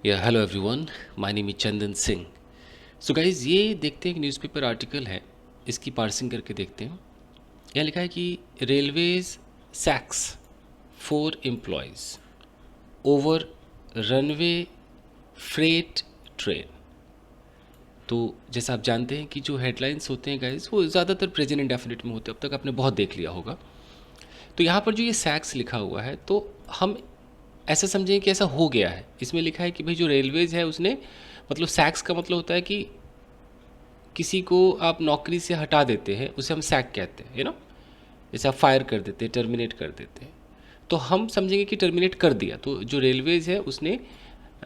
या hello everyone, my name is Chandan Singh. So guys, ये देखते हैं एक न्यूज़पेपर आर्टिकल है, इसकी पार्सिंग करके देखते हैं। यहाँ लिखा है कि railways sacks 4 employees over runaway freight train. तो जैसा आप जानते हैं कि जो हेडलाइंस होते हैं गाइज, वो ज़्यादातर प्रेजेंट इंडेफिनिट में होते हैं। अब तक आपने बहुत देख लिया होगा। तो यहाँ पर जो ये सैक्स लिखा हुआ है, तो हम ऐसा समझें कि ऐसा हो गया है। इसमें लिखा है कि भाई जो रेलवेज है उसने, मतलब सैक्स का मतलब होता है कि किसी को आप नौकरी से हटा देते हैं, उसे हम सैक कहते हैं, जैसे आप फायर कर देते हैं, टर्मिनेट कर देते हैं। तो हम समझेंगे कि टर्मिनेट कर दिया। तो जो रेलवेज है उसने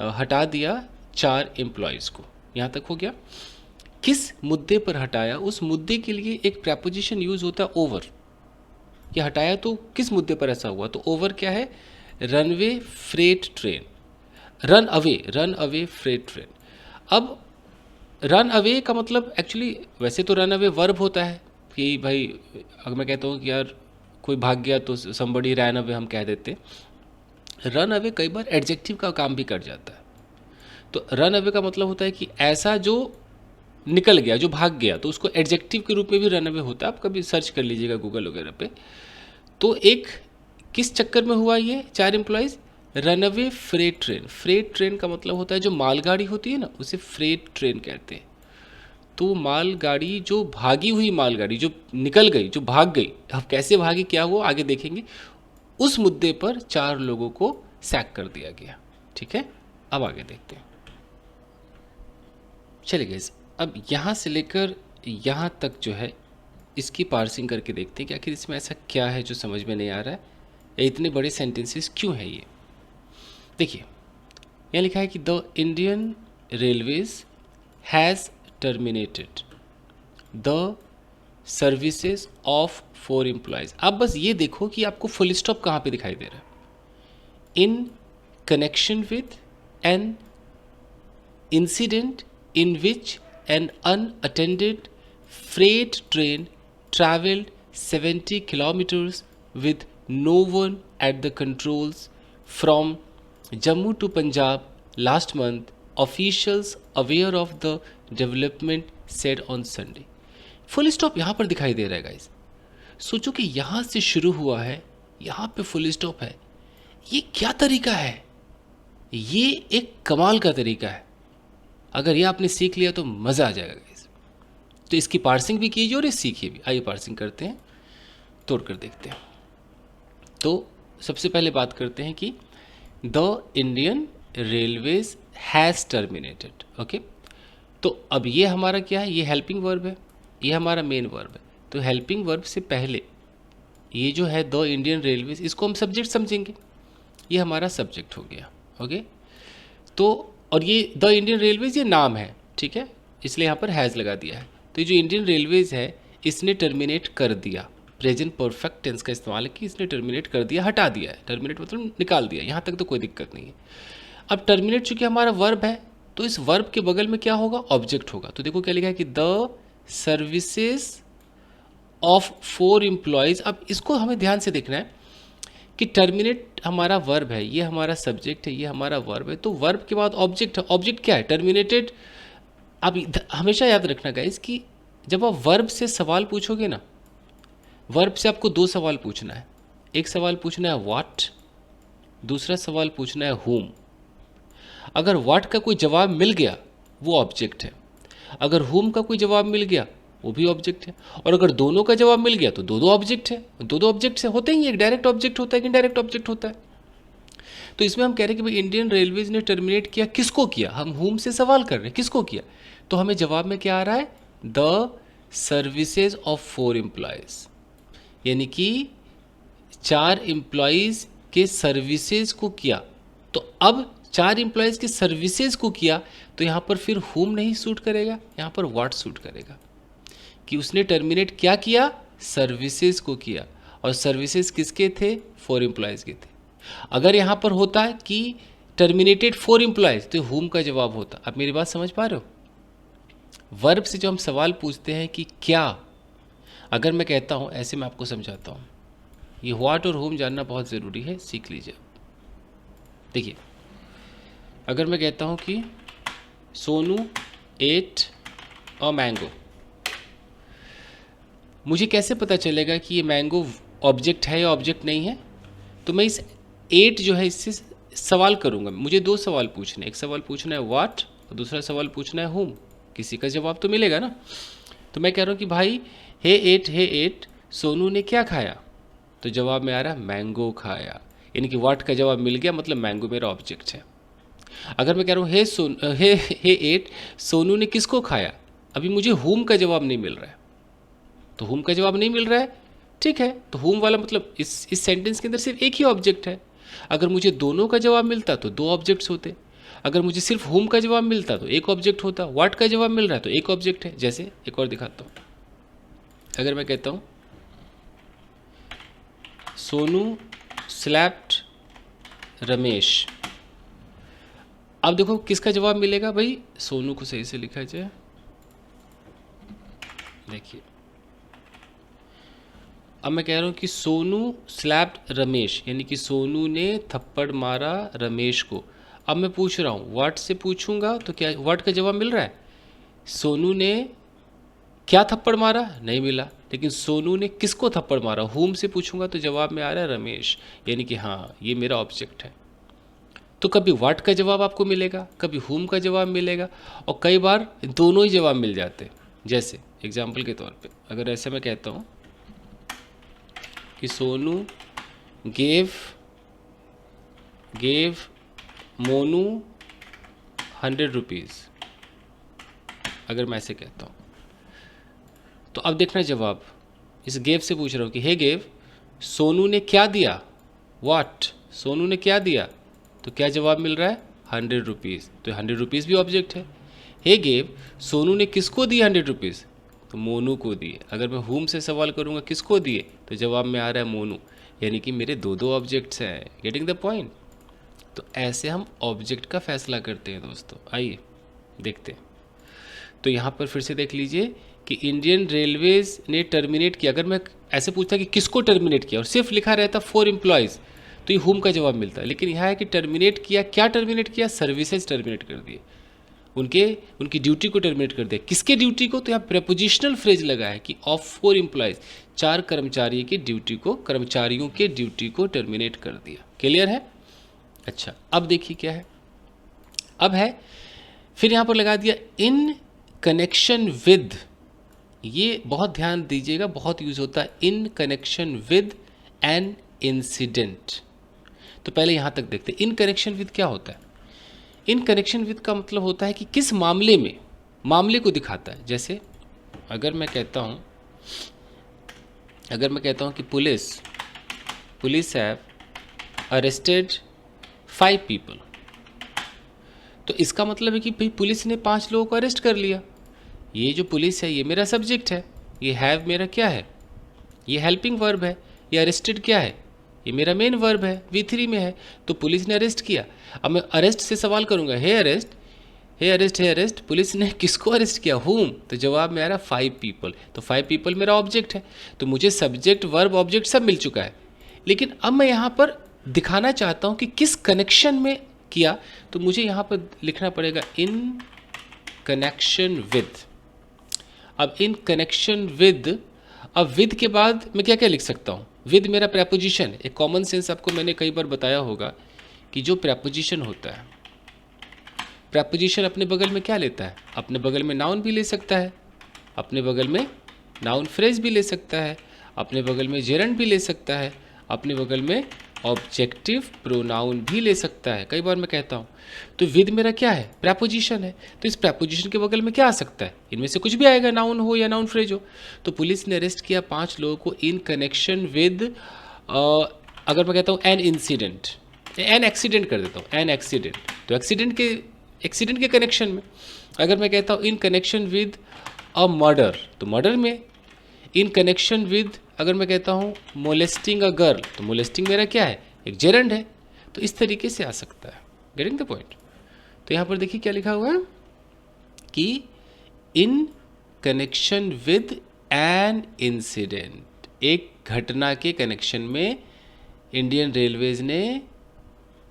हटा दिया 4 एम्प्लॉयज़ को। यहाँ तक हो गया। किस मुद्दे पर हटाया, उस मुद्दे के लिए एक प्रैपोजिशन यूज़ होता है ओवर। ये हटाया तो किस मुद्दे पर ऐसा हुआ, तो ओवर क्या है, runway freight train. Run away freight train. अब रन अवे का मतलब एक्चुअली, वैसे तो रन अवे वर्ब होता है कि भाई, अगर मैं कहता हूँ कि यार कोई भाग गया तो समबडी रैन अवे हम कह देते हैं। रन अवे कई बार एडजेक्टिव का काम भी कर जाता है। तो रन अवे का मतलब होता है कि ऐसा जो निकल गया, जो भाग गया, तो उसको एडजेक्टिव के रूप में भी रन अवे होता है। आप कभी सर्च कर लीजिएगा गूगल वगैरह पे। तो एक किस चक्कर में हुआ ये 4 employees, runaway freight train. Freight train का मतलब होता है जो मालगाड़ी होती है ना, उसे फ्रेट ट्रेन कहते हैं। तो मालगाड़ी, जो भागी हुई मालगाड़ी, जो निकल गई, जो भाग गई, अब कैसे भागी, क्या हुआ, आगे देखेंगे। उस मुद्दे पर 4 लोगों को सैक कर दिया गया। ठीक है, अब आगे देखते हैं। चलिए गाइस, अब यहाँ से लेकर यहाँ तक जो है, इसकी पार्सिंग करके देखते हैं कि आखिर इसमें ऐसा क्या है जो समझ में नहीं आ रहा है, या इतने बड़े सेंटेंसेस क्यों है ये। देखिए, यहाँ लिखा है कि the Indian railways has terminated the services of 4 employees. आप बस ये देखो कि आपको फुल स्टॉप कहाँ पे दिखाई दे रहा है। In connection with an incident in which an unattended freight train traveled 70 kilometers with no one at the controls from Jammu to Punjab last month, officials aware of the development said on Sunday. Full stop यहाँ पर दिखाई दे रहा है guys. सोचो कि यहाँ से शुरू हुआ है, यहाँ पे फुल स्टॉप है। ये क्या तरीका है, ये एक कमाल का तरीका है। अगर ये आपने सीख लिया तो मज़ा आ जाएगा गाइस। तो इसकी पार्सिंग भी कीजिए और ये सीखिए भी। आइए पार्सिंग करते हैं, तोड़ कर देखते हैं। तो सबसे पहले बात करते हैं कि the Indian railways has terminated. Okay, तो अब ये हमारा क्या है, ये हेल्पिंग वर्ब है, ये हमारा मेन वर्ब है। तो हेल्पिंग वर्ब से पहले ये जो है द इंडियन रेलवेज, इसको हम सब्जेक्ट समझेंगे। ये हमारा सब्जेक्ट हो गया। ओके, तो और ये द इंडियन रेलवेज ये नाम है, ठीक है, इसलिए यहाँ पर हैज़ लगा दिया है। तो ये जो इंडियन रेलवेज है, इसने टर्मिनेट कर दिया। प्रेजेंट परफेक्ट टेंस का इस्तेमाल है कि इसने टर्मिनेट कर दिया, हटा दिया है। टर्मिनेट मतलब निकाल दिया, यहाँ तक तो कोई दिक्कत नहीं है। अब टर्मिनेट चूँकि हमारा वर्ब है, तो इस वर्ब के बगल में क्या होगा, ऑब्जेक्ट होगा। तो देखो क्या लिखा है कि द सर्विसेज ऑफ 4 एम्प्लॉयज़। अब इसको हमें ध्यान से देखना है कि टर्मिनेट हमारा वर्ब है, ये हमारा सब्जेक्ट है, ये हमारा वर्ब है। तो वर्ब के बाद ऑब्जेक्ट है। ऑब्जेक्ट क्या है, टर्मिनेटेड। अब हमेशा याद रखना गाइस कि जब आप वर्ब से सवाल पूछोगे ना, वर्ब से आपको 2 सवाल पूछना है। एक सवाल पूछना है व्हाट, दूसरा सवाल पूछना है whom। अगर व्हाट का कोई जवाब मिल गया, वो ऑब्जेक्ट है। अगर whom का कोई जवाब मिल गया, वो भी ऑब्जेक्ट है। और अगर दोनों का जवाब मिल गया तो दो ऑब्जेक्ट है। दो ऑब्जेक्ट से होते ही, एक डायरेक्ट ऑब्जेक्ट होता है, एक इनडायरेक्ट ऑब्जेक्ट होता है। तो इसमें हम कह रहे हैं कि भाई इंडियन रेलवेज ने टर्मिनेट किया, किसको किया, हम होम से सवाल कर रहे हैं, किसको किया। तो हमें जवाब में क्या आ रहा है, द सर्विसेज ऑफ 4 एम्प्लॉयज़, यानी कि 4 एम्प्लॉयज़ के सर्विसेज को किया। तो अब 4 एम्प्लॉयज़ के सर्विसेज को किया, तो यहाँ पर फिर होम नहीं सूट करेगा, यहाँ पर व्हाट सूट करेगा कि उसने टर्मिनेट क्या किया, सर्विसेज को किया। और सर्विसेज किसके थे, 4 एम्प्लॉयज़ के थे। अगर यहाँ पर होता है कि टर्मिनेटेड 4 एम्प्लॉयज़, तो होम का जवाब होता। अब मेरी बात समझ पा रहे हो। वर्ब से जो हम सवाल पूछते हैं कि क्या, अगर मैं कहता हूँ, ऐसे मैं आपको समझाता हूँ, ये व्हाट और होम जानना बहुत ज़रूरी है, सीख लीजिए। देखिए, अगर मैं कहता हूँ कि सोनू एट अ मैंगो, मुझे कैसे पता चलेगा कि ये मैंगो ऑब्जेक्ट है या ऑब्जेक्ट नहीं है? तो मैं इस एट जो है इससे सवाल करूँगा। मुझे दो सवाल पूछने, एक सवाल पूछना है व्हाट और दूसरा सवाल पूछना है whom। किसी का जवाब तो मिलेगा ना। तो मैं कह रहा हूँ कि भाई हे एट सोनू ने क्या खाया? तो जवाब में आ रहा है मैंगो खाया, यानी कि व्हाट का जवाब मिल गया, मतलब मैंगो मेरा ऑब्जेक्ट है। अगर मैं कह रहा हूँ हे एट सोनू ने किसको खाया, अभी मुझे whom का जवाब नहीं मिल रहा है। तो whom का जवाब नहीं मिल रहा है, ठीक है, तो whom वाला मतलब इस सेंटेंस के अंदर सिर्फ एक ही ऑब्जेक्ट है। अगर मुझे दोनों का जवाब मिलता तो दो ऑब्जेक्ट्स होते। अगर मुझे सिर्फ whom का जवाब मिलता तो एक ऑब्जेक्ट होता। व्हाट का जवाब मिल रहा है तो एक ऑब्जेक्ट है। जैसे एक और दिखाता हूँ, अगर मैं कहता हूँ सोनू स्लैप्ड रमेश, अब देखो किसका जवाब मिलेगा भाई, सोनू को सही से लिखा जाए, देखिए अब मैं कह रहा हूँ कि सोनू स्लैप्ड रमेश, यानी कि सोनू ने थप्पड़ मारा रमेश को। अब मैं पूछ रहा हूँ व्हाट से पूछूंगा तो क्या व्हाट का जवाब मिल रहा है? सोनू ने क्या थप्पड़ मारा, नहीं मिला। लेकिन सोनू ने किसको थप्पड़ मारा, whom से पूछूंगा तो जवाब में आ रहा है रमेश, यानी कि हाँ ये मेरा ऑब्जेक्ट है। तो कभी व्हाट का जवाब आपको मिलेगा, कभी whom का जवाब मिलेगा, और कई बार दोनों ही जवाब मिल जाते हैं। जैसे एग्जाम्पल के तौर पे अगर ऐसे मैं कहता हूँ कि सोनू गेव मोनू 100 रुपीज़, अगर मैं ऐसे कहता हूँ तो अब देखना जवाब, इस गेव से पूछ रहा हूँ कि हे गेव सोनू ने क्या दिया, व्हाट, सोनू ने क्या दिया, तो क्या जवाब मिल रहा है 100 रुपीज़, तो 100 रुपीज़ भी ऑब्जेक्ट है। हे गेव सोनू ने किसको दिए 100 रुपीज़, तो मोनू को दिए। अगर मैं whom से सवाल करूँगा किसको दिए, तो जवाब में आ रहा है मोनू, यानी कि मेरे दो दो ऑब्जेक्ट्स हैं। Getting the point? तो ऐसे हम ऑब्जेक्ट का फैसला करते हैं दोस्तों। आइए देखते हैं। तो यहाँ पर फिर से देख लीजिए कि इंडियन रेलवेज ने टर्मिनेट किया। अगर मैं ऐसे पूछता कि किसको टर्मिनेट किया और सिर्फ लिखा रहता 4 एम्प्लॉयज़, तो ये whom का जवाब मिलता है। लेकिन यहाँ है कि टर्मिनेट किया, क्या टर्मिनेट किया, सर्विसेज टर्मिनेट कर दिए, उनकी ड्यूटी को टर्मिनेट कर दिया। किसके ड्यूटी को, तो यहाँ प्रेपोजिशनल फ्रेज लगा है कि ऑफ 4 एम्प्लॉयज़, 4 कर्मचारियों की ड्यूटी को टर्मिनेट कर दिया। क्लियर है? अच्छा, अब देखिए क्या है, अब है फिर यहाँ पर लगा दिया इन कनेक्शन विद, ये बहुत ध्यान दीजिएगा, बहुत यूज होता है, in connection with an incident. तो पहले यहाँ तक देखते हैं इन कनेक्शन विद क्या होता है। इन कनेक्शन विद का मतलब होता है कि किस मामले में, मामले को दिखाता है। जैसे अगर मैं कहता हूँ कि पुलिस हैव अरेस्टेड 5 पीपल, तो इसका मतलब है कि भाई पुलिस ने 5 लोगों को अरेस्ट कर लिया। ये जो पुलिस है ये मेरा सब्जेक्ट है, ये हैव मेरा क्या है, ये हेल्पिंग वर्ब है, ये अरेस्टेड क्या है, ये मेरा मेन वर्ब है, V3 में है। तो पुलिस ने अरेस्ट किया। अब मैं अरेस्ट से सवाल करूंगा, हे अरेस्ट, पुलिस ने किसको अरेस्ट किया, whom, तो जवाब में आ रहा 5 पीपल। तो 5 पीपल मेरा ऑब्जेक्ट है, तो मुझे सब्जेक्ट वर्ब ऑब्जेक्ट सब मिल चुका है। लेकिन अब मैं यहाँ पर दिखाना चाहता हूँ कि किस कनेक्शन में किया, तो मुझे यहाँ पर लिखना पड़ेगा इन कनेक्शन विद। अब इन कनेक्शन विद, अब विद के बाद मैं क्या क्या लिख सकता हूँ, विद मेरा प्रेपोजिशन। एक कॉमन सेंस आपको मैंने कई बार बताया होगा कि जो प्रेपोजिशन होता है, प्रेपोजिशन अपने बगल में क्या लेता है, अपने बगल में नाउन भी ले सकता है, अपने बगल में नाउन फ्रेज भी ले सकता है, अपने बगल में जेरंड भी ले सकता है, अपने बगल में ऑब्जेक्टिव प्रोनाउन भी ले सकता है। कई बार मैं कहता हूँ तो विद मेरा क्या है, प्रेपोजिशन है, तो इस प्रेपोजिशन के बगल में क्या आ सकता है, इनमें से कुछ भी आएगा, नाउन हो या नाउन फ्रेज हो। तो पुलिस ने अरेस्ट किया 5 लोगों को इन कनेक्शन विद, अगर मैं कहता हूँ एन इंसिडेंट, एन एक्सीडेंट कर देता हूँ, एन एक्सीडेंट, तो एक्सीडेंट के कनेक्शन में। अगर मैं कहता हूँ in connection with a murder, तो मर्डर में। इन कनेक्शन विद अगर मैं कहता हूँ मोलेस्टिंग अ गर्ल, तो मोलेस्टिंग मेरा क्या है, एक जेरंड है। तो इस तरीके से आ सकता है। Getting the point? तो यहाँ पर देखिए क्या लिखा हुआ है कि in connection with an incident, एक घटना के कनेक्शन में इंडियन रेलवेज ने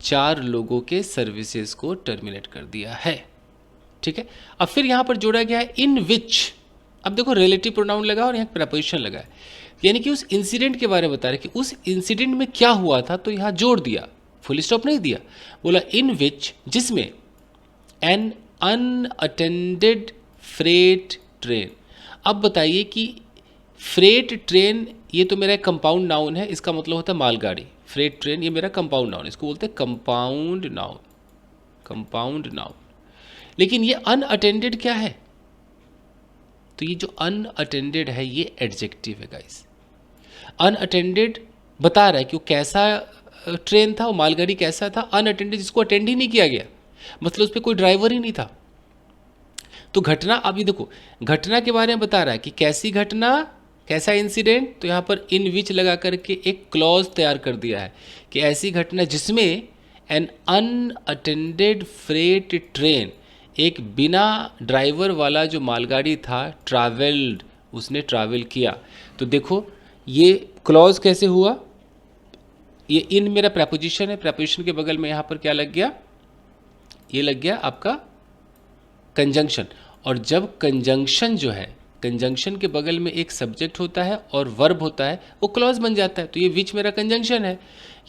4 लोगों के सर्विसेज को टर्मिनेट कर दिया है। ठीक है, अब फिर यहाँ पर जोड़ा गया है इन विच। अब देखो रिलेटिव प्रोनाउन लगा और यहाँ प्रपोजिशन लगा है, यानी कि उस इंसिडेंट के बारे में बता रहे कि उस इंसिडेंट में क्या हुआ था, तो यहाँ जोड़ दिया, फुल स्टॉप नहीं दिया, बोला इन विच, जिसमें एन अनअटेंडेड फ्रेट ट्रेन। अब बताइए कि फ्रेट ट्रेन ये तो मेरा एक कंपाउंड नाउन है, इसका मतलब होता है मालगाड़ी। फ्रेट ट्रेन ये मेरा कंपाउंड नाउन, इसको बोलते हैं कंपाउंड नाउन, कंपाउंड नाउन। लेकिन ये अनअटेंडेड क्या है, तो ये जो अनअटेंडेड है ये एडजेक्टिव है गाइस। अनअटेंडेड बता रहा है कि वो कैसा ट्रेन था, वो मालगाड़ी कैसा था, अनअटेंडेड जिसको अटेंड ही नहीं किया गया, मतलब उस पर कोई ड्राइवर ही नहीं था। तो घटना, अभी देखो घटना के बारे में बता रहा है कि कैसी घटना, कैसा इंसिडेंट, तो यहाँ पर इन विच लगा करके एक क्लॉज तैयार कर दिया है कि ऐसी घटना जिसमें एन अनअटेंडेड फ्रेट ट्रेन, एक बिना ड्राइवर वाला जो मालगाड़ी था, ट्रैवल्ड, उसने ट्रैवल किया। तो देखो ये क्लॉज कैसे हुआ, ये इन मेरा प्रपोजिशन है, प्रपोजिशन के बगल में यहाँ पर क्या लग गया, ये लग गया आपका कंजंक्शन। और जब कंजंक्शन जो है, कंजंक्शन के बगल में एक सब्जेक्ट होता है और वर्ब होता है, वो क्लॉज बन जाता है। तो ये विच मेरा कंजंक्शन है,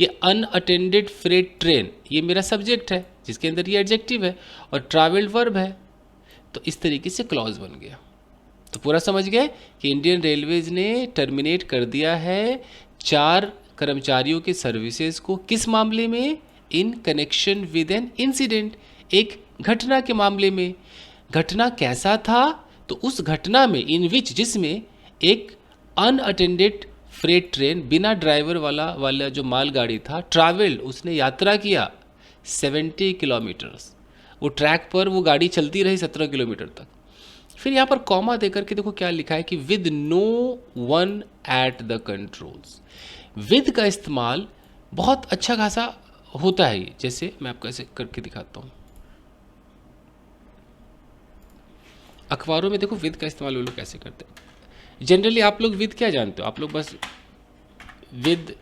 ये अनअटेंडेड फ्रेट ट्रेन ये मेरा सब्जेक्ट है जिसके अंदर ये एडजेक्टिव है, और ट्रैवल्ड वर्ब है। तो इस तरीके से क्लॉज बन गया। तो पूरा समझ गए कि इंडियन रेलवेज ने टर्मिनेट कर दिया है 4 कर्मचारियों के सर्विसेज को, किस मामले में, in connection with an incident, एक घटना के मामले में। घटना कैसा था, तो उस घटना में इन विच, जिसमें एक अनअटेंडेड फ्रेट ट्रेन, बिना ड्राइवर वाला जो मालगाड़ी था, ट्रैवल्ड, उसने यात्रा किया 70 किलोमीटर्स, वो ट्रैक पर वो गाड़ी चलती रही 17 किलोमीटर तक। फिर यहाँ पर कॉमा देकर के देखो क्या लिखा है कि with no one at the controls. With का इस्तेमाल बहुत अच्छा खासा होता है ये, जैसे मैं आपको ऐसे करके दिखाता हूँ। अखबारों में देखो विद का इस्तेमाल वो लोग कैसे करते हैं। जनरली आप लोग विद क्या जानते हो, आप लोग बस विद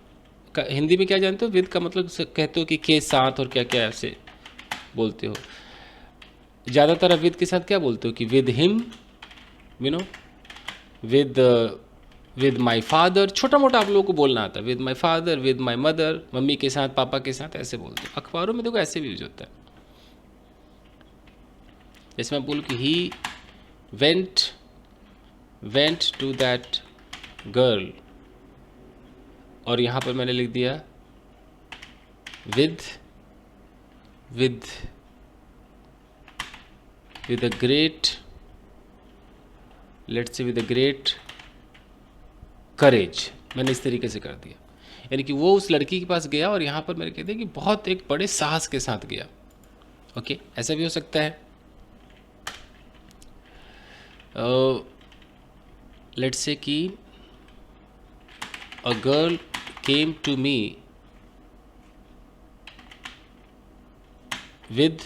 का हिंदी में क्या जानते हो, विद का मतलब कहते हो कि के साथ, और क्या क्या ऐसे बोलते हो। ज़्यादातर आप विद के साथ क्या बोलते हो कि with him, you know, with my father, छोटा मोटा आप लोगों को बोलना आता है, with my father, with my mother, mummy के साथ, पापा के साथ, ऐसे बोलते हो। अखबारों में देखो ऐसे भी यूज होता है। जैसे मैं बोलूँ कि ही went to that girl, और यहाँ पर मैंने लिख दिया with a great, let's say with a great courage, मैंने इस तरीके से कर दिया, यानी कि वो उस लड़की के पास गया और यहाँ पर मैंने कह दिया कि बहुत एक बड़े साहस के साथ गया। ओके, ऐसा भी हो सकता है। लेट्स से कि a girl came to me with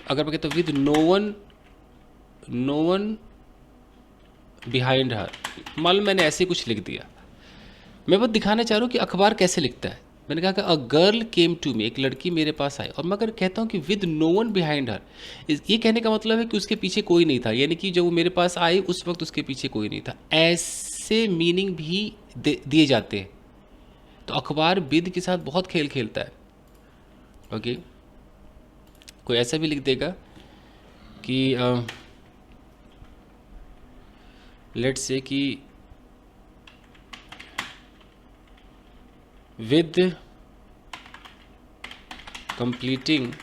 अगर मैं कहता हूँ with no one behind her, मालूम मैंने ऐसे कुछ लिख दिया। मैं बस दिखाना चाह रहा हूँ कि अखबार कैसे लिखता है। मैंने कहा कि अ गर्ल केम टू मी, एक लड़की मेरे पास आई, और मैं अगर कहता हूँ कि with no one behind her, ये कहने का मतलब है कि उसके पीछे कोई नहीं था, यानी कि जब वो मेरे पास आई उस वक्त उसके पीछे कोई नहीं था। ऐसे मीनिंग भी दिए जाते हैं। तो अखबार विद के साथ बहुत खेल खेलता है। ओके, कोई ऐसा भी लिख देगा कि लेट्स से कि with completing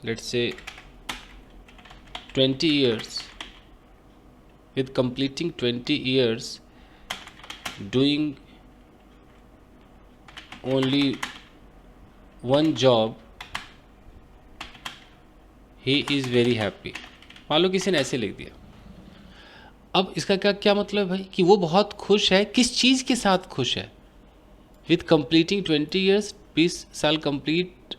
let's say 20 years, with completing 20 years doing only one job, he is very happy। मान लो किसी ने ऐसे लिख दिया। अब इसका क्या मतलब है कि वो बहुत खुश है, किस चीज़ के साथ खुश है, विथ कंप्लीटिंग 20 ईयर्स, 20 साल कंप्लीट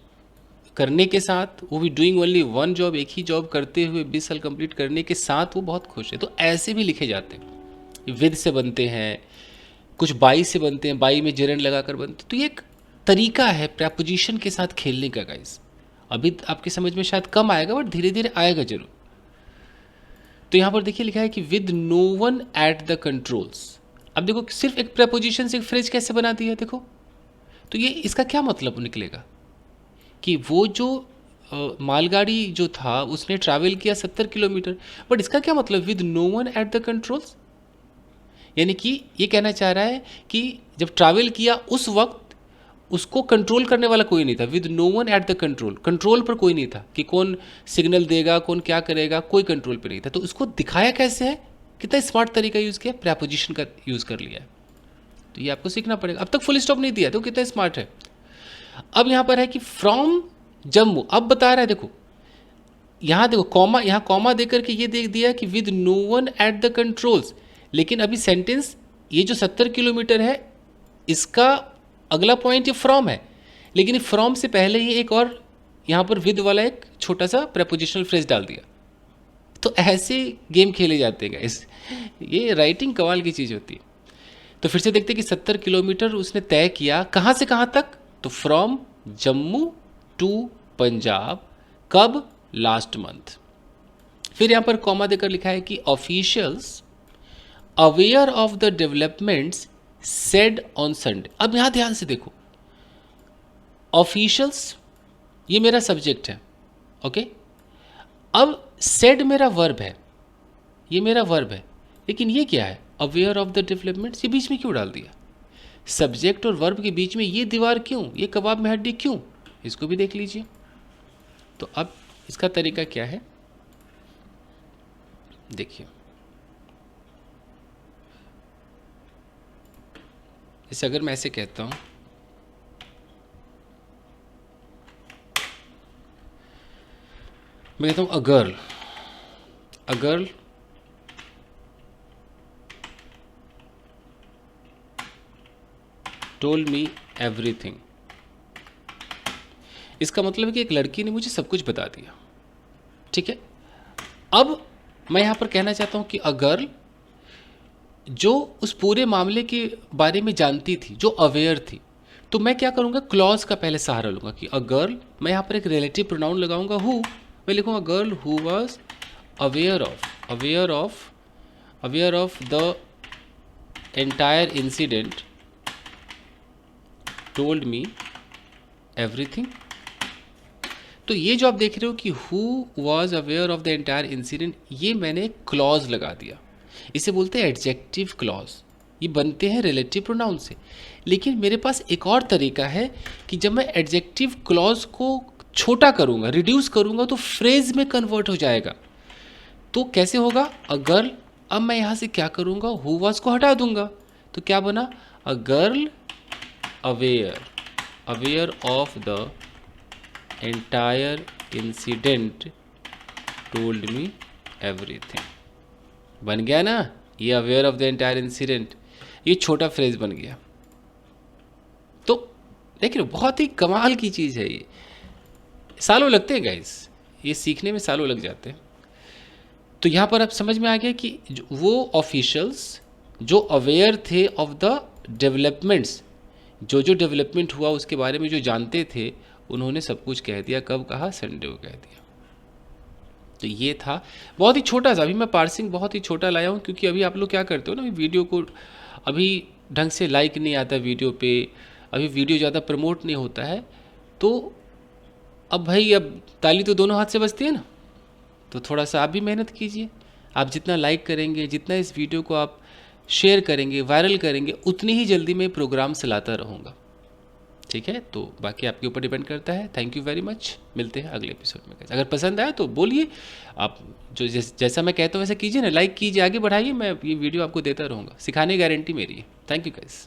करने के साथ, वो भी डूइंग ओनली वन जॉब, एक ही जॉब करते हुए 20 साल कंप्लीट करने के साथ वो बहुत खुश है। तो ऐसे भी लिखे जाते हैं। विद से बनते हैं, कुछ बाई से बनते हैं, बाई में जेरंड लगाकर बनते हैं। तो ये एक तरीका है प्रपोजिशन के साथ खेलने का गाइस। अभी आपके समझ में शायद कम आएगा, बट धीरे धीरे आएगा जरूर। तो यहाँ पर देखिए लिखा है कि with no one at the controls. अब देखो सिर्फ एक प्रपोजिशन से एक फ्रेज कैसे बना दिया, देखो। तो ये इसका क्या मतलब निकलेगा कि वो जो मालगाड़ी जो था उसने ट्रैवल किया 70 किलोमीटर, बट इसका क्या मतलब with no one at the controls, यानी कि ये कहना चाह रहा है कि जब ट्रैवल किया उस वक्त उसको कंट्रोल करने वाला कोई नहीं था। With no one at the control, control पर कोई नहीं था कि कौन सिग्नल देगा, कौन क्या करेगा, कोई कंट्रोल पर नहीं था। तो उसको दिखाया कैसे है, कितना स्मार्ट तरीका यूज़ किया, प्रपोजिशन का यूज़ कर लिया है। तो ये आपको सीखना पड़ेगा। अब तक फुल स्टॉप नहीं दिया, तो कितना स्मार्ट है। अब यहाँ पर है कि फ्रॉम जम्मू, अब बता रहा है, देखो यहाँ देखो कॉमा, यहाँ कॉमा देकर के ये देख दिया कि with no one at the controls. लेकिन अभी सेंटेंस ये जो 70 किलोमीटर है इसका अगला पॉइंट ये फ्रॉम है, लेकिन फ्रॉम से पहले ही एक और यहाँ पर विद वाला एक छोटा सा प्रपोजिशनल फ्रेज डाल दिया। तो ऐसे गेम खेले जाते हैं गाइस, ये राइटिंग कमाल की चीज़ होती है। तो फिर से देखते हैं कि 70 किलोमीटर उसने तय किया, कहाँ से कहाँ तक, तो फ्रॉम जम्मू टू पंजाब, कब, लास्ट मंथ। फिर यहाँ पर कॉमा देकर लिखा है कि officials aware of the developments said on Sunday. अब यहाँ ध्यान से देखो, ऑफिशियल्स ये मेरा सब्जेक्ट है, ओके। अब सेड मेरा वर्ब है, ये मेरा वर्ब है, लेकिन ये क्या है, अवेयर ऑफ द डेवलपमेंट्स, ये बीच में क्यों डाल दिया, सब्जेक्ट और वर्ब के बीच में ये दीवार क्यों, ये कबाब में हड्डी क्यों, इसको भी देख लीजिए। तो अब इसका तरीका क्या है, देखिए। जैसे अगर मैं ऐसे कहता हूं, मैं कहता हूं a girl told me everything. इसका मतलब है कि एक लड़की ने मुझे सब कुछ बता दिया, ठीक है। अब मैं यहां पर कहना चाहता हूं कि अ गर्ल जो उस पूरे मामले के बारे में जानती थी, जो अवेयर थी, तो मैं क्या करूंगा, क्लॉज का पहले सहारा लूंगा कि अ गर्ल, मैं यहां पर एक रिलेटिव प्रोनाउन लगाऊंगा हु, मैं लिखूंगा girl who was aware of the entire incident told me everything. तो ये जो आप देख रहे हो कि who was aware of the entire incident, ये मैंने क्लॉज लगा दिया। इसे बोलते हैं एडजेक्टिव क्लॉज। ये बनते हैं रिलेटिव प्रोनाउन से। लेकिन मेरे पास एक और तरीका है कि जब मैं एडजेक्टिव क्लॉज को छोटा करूंगा, रिड्यूस करूंगा, तो फ्रेज में कन्वर्ट हो जाएगा। तो कैसे होगा, अ गर्ल, अब मैं यहाँ से क्या करूंगा, हु वॉज को हटा दूंगा, तो क्या बना, a girl aware of the entire incident told me everything. बन गया ना, ये aware of the entire incident, ये छोटा फ्रेज बन गया। तो देखिए बहुत ही कमाल की चीज़ है ये, सालों लगते हैं गाइस, ये सीखने में सालों लग जाते हैं। तो यहाँ पर अब समझ में आ गया कि वो ऑफिशियल्स जो अवेयर थे ऑफ द डेवलपमेंट्स, जो जो डेवलपमेंट हुआ उसके बारे में जो जानते थे, उन्होंने सब कुछ कह दिया। कब कहा, संडे को कह दिया। तो ये था बहुत ही छोटा सा, अभी मैं पार्सिंग बहुत ही छोटा लाया हूँ, क्योंकि अभी आप लोग क्या करते हो ना, वीडियो को अभी ढंग से लाइक नहीं आता वीडियो पे, अभी वीडियो ज़्यादा प्रमोट नहीं होता है। तो अब भाई, अब ताली तो दोनों हाथ से बजती है ना, तो थोड़ा सा आप भी मेहनत कीजिए। आप जितना लाइक करेंगे, जितना इस वीडियो को आप शेयर करेंगे, वायरल करेंगे, उतनी ही जल्दी मैं प्रोग्राम चलाता रहूँगा, ठीक है। तो बाकी आपके ऊपर डिपेंड करता है। थैंक यू वेरी मच, मिलते हैं अगले एपिसोड में। अगर पसंद आया तो बोलिए, आप जो जैसा मैं कहता हूँ वैसा कीजिए ना, लाइक कीजिए, आगे बढ़ाइए, मैं ये वीडियो आपको देता रहूँगा, सिखाने की गारंटी मेरी है। Thank you guys.